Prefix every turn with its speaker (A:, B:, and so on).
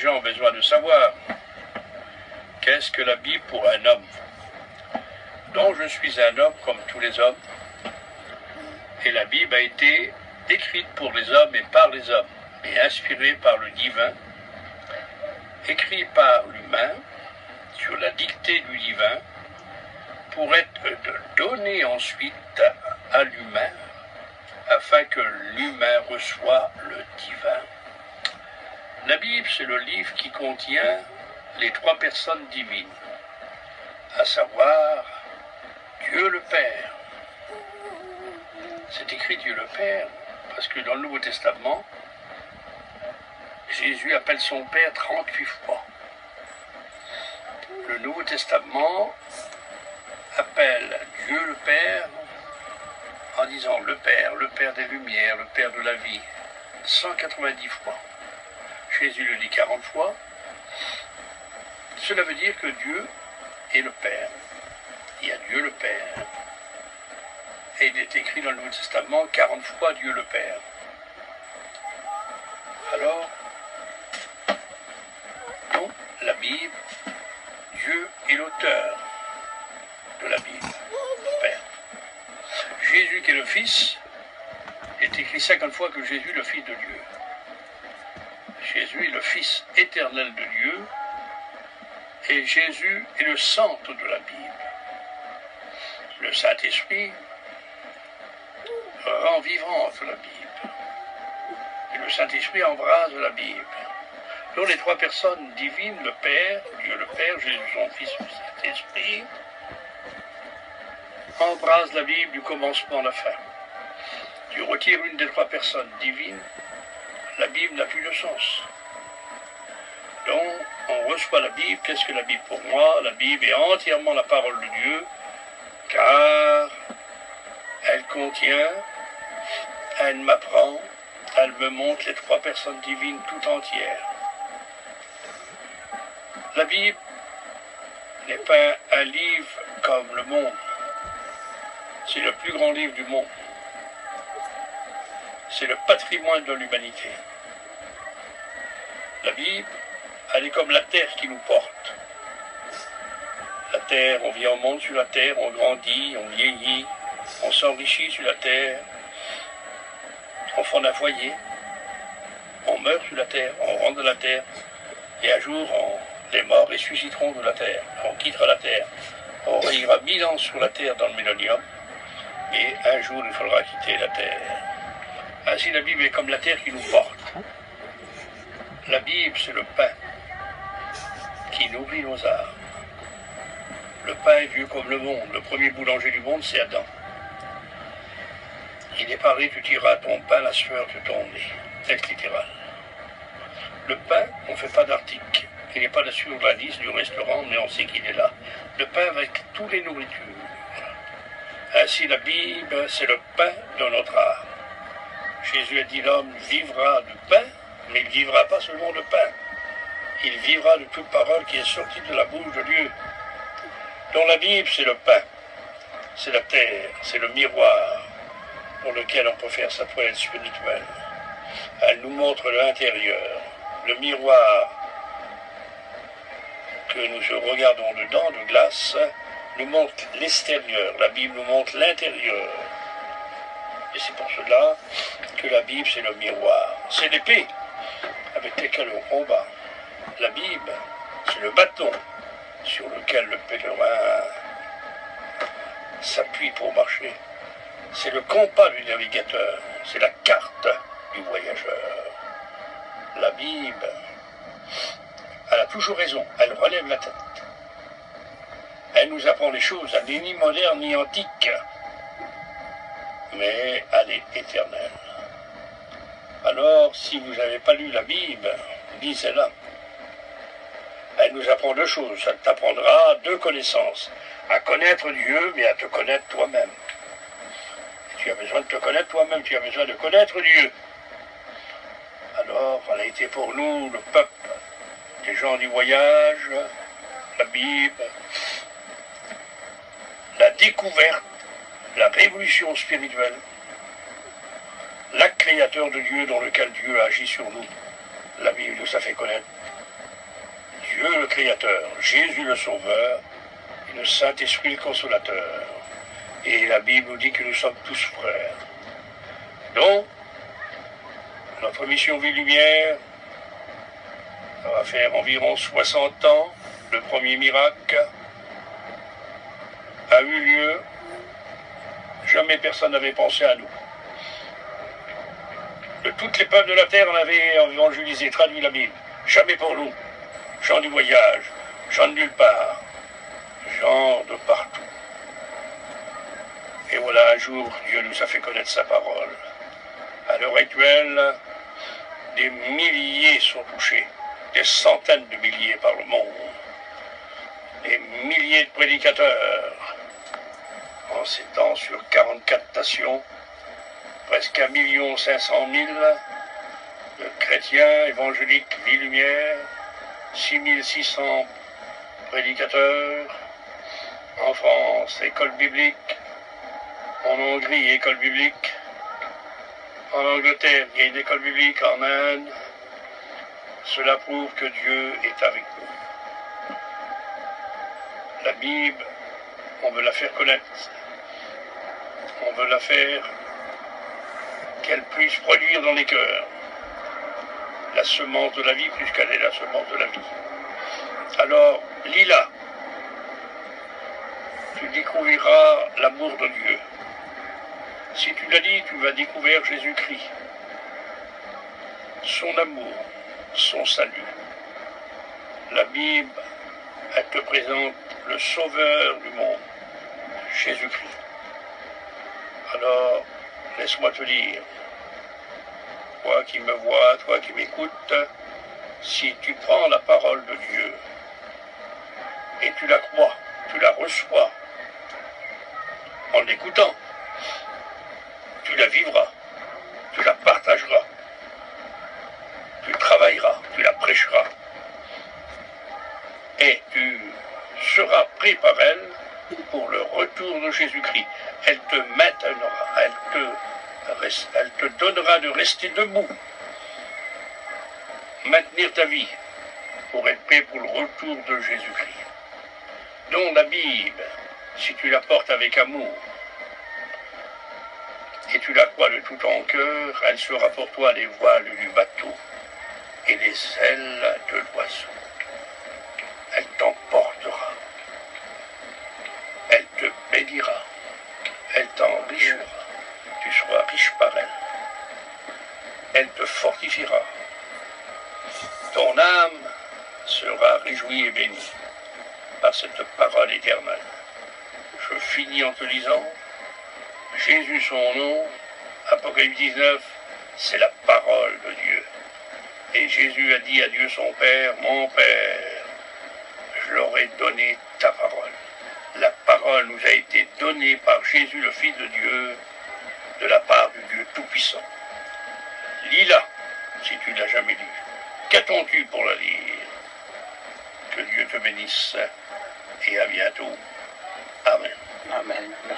A: gens ont besoin de savoir qu'est-ce que la Bible pour un homme. Donc je suis un homme comme tous les hommes, et la Bible a été écrite pour les hommes et par les hommes, et inspirée par le divin, écrite par l'humain, sur la dictée du divin, pour être donnée ensuite à l'humain, afin que l'humain reçoive le divin. La Bible, c'est le livre qui contient les trois personnes divines, à savoir Dieu le Père. C'est écrit Dieu le Père, parce que dans le Nouveau Testament, Jésus appelle son Père 38 fois. Le Nouveau Testament appelle Dieu le Père en disant le Père des Lumières, le Père de la vie, 190 fois. Jésus le dit 40 fois. Cela veut dire que Dieu est le Père. Il y a Dieu le Père. Et il est écrit dans le Nouveau Testament 40 fois Dieu le Père. Alors, dans la Bible, Dieu est l'auteur de la Bible, le Père. Jésus qui est le Fils, est écrit 50 fois que Jésus est le Fils de Dieu. Jésus est le Fils éternel de Dieu, et Jésus est le centre de la Bible. Le Saint-Esprit rend vivante la Bible. Et le Saint-Esprit embrase la Bible. Donc les trois personnes divines, le Père, Dieu le Père, Jésus son Fils, le Saint-Esprit, embrasent la Bible du commencement à la fin. Tu retires une des trois personnes divines, la Bible n'a plus de sens. Donc, on reçoit la Bible. Qu'est-ce que la Bible pour moi? La Bible est entièrement la parole de Dieu, car elle contient, elle m'apprend, elle me montre les trois personnes divines tout entières. La Bible n'est pas un livre comme le monde. C'est le plus grand livre du monde. C'est le patrimoine de l'humanité. La Bible, elle est comme la terre qui nous porte. La terre, on vient au monde sur la terre, on grandit, on vieillit, on s'enrichit sur la terre, on fonde un foyer, on meurt sur la terre, on rentre de la terre, et un jour, les morts ressusciteront de la terre, on quittera la terre, on régnera 1000 ans sur la terre dans le millénium, et un jour, il faudra quitter la terre. Ainsi, la Bible est comme la terre qui nous porte. La Bible, c'est le pain qui nourrit nos âmes. Le pain est vieux comme le monde. Le premier boulanger du monde, c'est Adam. Il est paré, tu tireras ton pain, la sueur de ton nez. Texte littéral. Le pain, on ne fait pas d'article. Il n'est pas sur la liste du restaurant, mais on sait qu'il est là. Le pain avec toutes les nourritures. Ainsi, la Bible, c'est le pain de notre âme. Jésus a dit l'homme vivra du pain, mais il ne vivra pas seulement de pain. Il vivra de toute parole qui est sortie de la bouche de Dieu. Donc la Bible, c'est le pain, c'est la terre, c'est le miroir pour lequel on peut faire sa toilette spirituelle. Elle nous montre l'intérieur, le miroir que nous regardons dedans, de glace, nous montre l'extérieur. La Bible nous montre l'intérieur. Et c'est pour cela que la Bible, c'est le miroir. C'est l'épée avec laquelle on combat. La Bible, c'est le bâton sur lequel le pèlerin s'appuie pour marcher. C'est le compas du navigateur. C'est la carte du voyageur. La Bible, elle a toujours raison. Elle relève la tête. Elle nous apprend les choses. Elle n'est ni moderne ni antique. Mais elle est éternelle. Alors, si vous n'avez pas lu la Bible, lisez-la. Elle nous apprend deux choses. Elle t'apprendra deux connaissances. À connaître Dieu, mais à te connaître toi-même. Tu as besoin de te connaître toi-même, tu as besoin de connaître Dieu. Alors, elle a été pour nous, le peuple, les gens du voyage, la Bible, la découverte, la révolution spirituelle, l'acte créateur de Dieu dans lequel Dieu agit sur nous. La Bible nous a fait connaître Dieu le Créateur, Jésus le Sauveur, et le Saint-Esprit le Consolateur. Et la Bible nous dit que nous sommes tous frères. Donc, notre mission Vie Lumière, ça va faire environ 60 ans. Le premier miracle a eu lieu. Jamais personne n'avait pensé à nous. De toutes les peuples de la terre, on avait évangélisé, traduit la Bible. Jamais pour nous. Gens du voyage, gens de nulle part, gens de partout. Et voilà, un jour, Dieu nous a fait connaître sa parole. À l'heure actuelle, des milliers sont touchés, des centaines de milliers par le monde, des milliers de prédicateurs. En s'étend sur 44 nations, presque 1 500 000 de chrétiens évangéliques Vie Lumière, 6 600 prédicateurs. En France, école biblique. En Hongrie, école biblique. En Angleterre, il y a une école biblique. En Inde. Cela prouve que Dieu est avec nous. La Bible, on veut la faire connaître. On veut la faire qu'elle puisse produire dans les cœurs la semence de la vie, puisqu'elle est la semence de la vie. Alors, lis-la. Tu découvriras l'amour de Dieu. Si tu l'as dit, tu vas découvrir Jésus-Christ, son amour, son salut. La Bible, elle te présente le Sauveur du monde, Jésus-Christ. Alors, laisse-moi te dire, toi qui me vois, toi qui m'écoutes, si tu prends la parole de Dieu et tu la crois, tu la reçois, en l'écoutant, tu la vivras, tu la partageras, tu travailleras, tu la prêcheras, et tu seras pris par elle pour le retour de Jésus-Christ. Elle te maintiendra, elle te donnera de rester debout, maintenir ta vie pour être prêt pour le retour de Jésus-Christ. Donc la Bible, si tu la portes avec amour et tu la crois de tout ton cœur, elle sera pour toi les voiles du bateau et les ailes de l'oiseau. Elle t'emportera, elle te bénira, elle t'enrichira, tu seras riche par elle. Elle te fortifiera. Ton âme sera réjouie et bénie par cette parole éternelle. Je finis en te disant, Jésus son nom, Apocalypse 19, c'est la parole de Dieu. Et Jésus a dit à Dieu son Père, mon Père, je leur ai donné ta parole. La parole nous a été donnée par Jésus, le Fils de Dieu, de la part du Dieu Tout-Puissant. Lis-la, si tu ne l'as jamais lu. Qu'attends-tu pour la lire? Que Dieu te bénisse et à bientôt. Amen.
B: Amen. Merci.